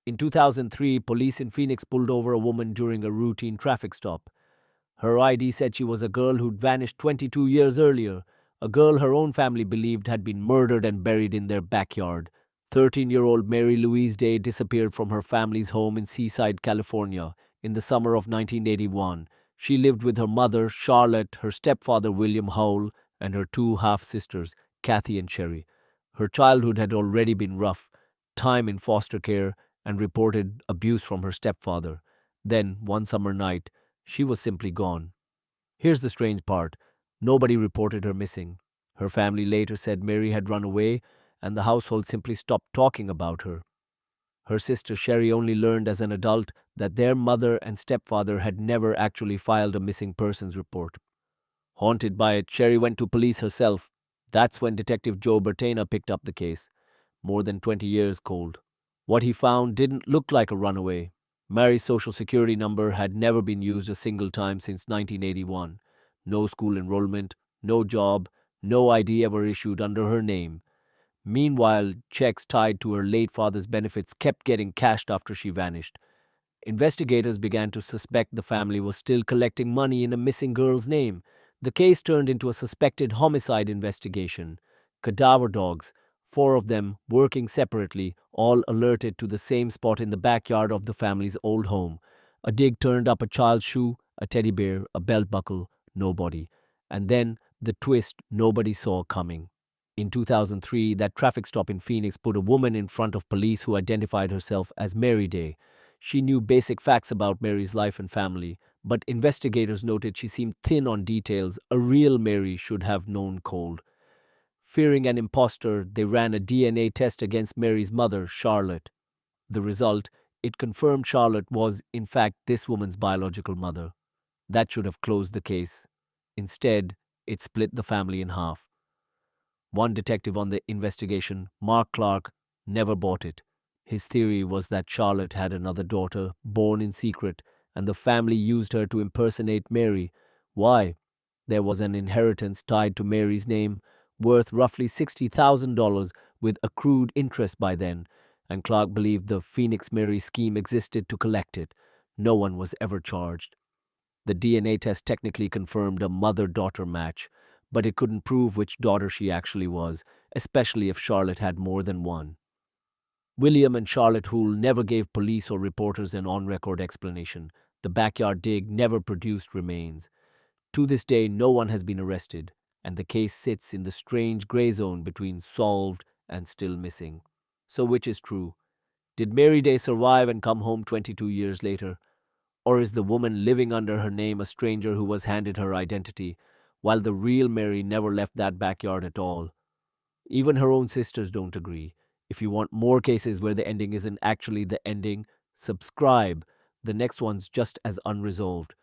In 2003, police in Phoenix pulled over a woman during a routine traffic stop. Her ID said she was a girl who'd vanished 22 years earlier, a girl her own family believed had been murdered and buried in their backyard. 13-year-old Mary Louise Day disappeared from her family's home in Seaside, California, in the summer of 1981. She lived with her mother, Charlotte, her stepfather, William Howell, and her two half-sisters, Kathy and Sherry. Her childhood had already been rough, time in foster care, and reported abuse from her stepfather. Then, one summer night, she was simply gone. Here's the strange part. Nobody reported her missing. Her family later said Mary had run away, and the household simply stopped talking about her. Her sister Sherry only learned as an adult that their mother and stepfather had never actually filed a missing persons report. Haunted by it, Sherry went to police herself. That's when Detective Joe Bertena picked up the case, more than 20 years cold. What he found didn't look like a runaway. Mary's social security number had never been used a single time since 1981. No school enrollment, no job, no ID ever issued under her name. Meanwhile, checks tied to her late father's benefits kept getting cashed after she vanished. Investigators began to suspect the family was still collecting money in a missing girl's name. The case turned into a suspected homicide investigation. Cadaver dogs, four of them working separately, all alerted to the same spot in the backyard of the family's old home. A dig turned up a child's shoe, a teddy bear, a belt buckle, nobody. And then the twist nobody saw coming. In 2003, that traffic stop in Phoenix put a woman in front of police who identified herself as Mary Day. She knew basic facts about Mary's life and family, but investigators noted she seemed thin on details a real Mary should have known cold. Fearing an impostor, they ran a DNA test against Mary's mother, Charlotte. The result, it confirmed Charlotte was, in fact, this woman's biological mother. That should have closed the case. Instead, it split the family in half. One detective on the investigation, Mark Clark, never bought it. His theory was that Charlotte had another daughter, born in secret, and the family used her to impersonate Mary. Why? There was an inheritance tied to Mary's name, worth roughly $60,000 with accrued interest by then, and Clark believed the Phoenix Mary scheme existed to collect it. No one was ever charged. The DNA test technically confirmed a mother-daughter match, but it couldn't prove which daughter she actually was, especially if Charlotte had more than one. William and Charlotte Houle never gave police or reporters an on-record explanation. The backyard dig never produced remains. To this day, no one has been arrested, and the case sits in the strange gray zone between solved and still missing. So which is true? Did Mary Day survive and come home 22 years later? Or is the woman living under her name a stranger who was handed her identity, while the real Mary never left that backyard at all? Even her own sisters don't agree. If you want more cases where the ending isn't actually the ending, subscribe. The next one's just as unresolved.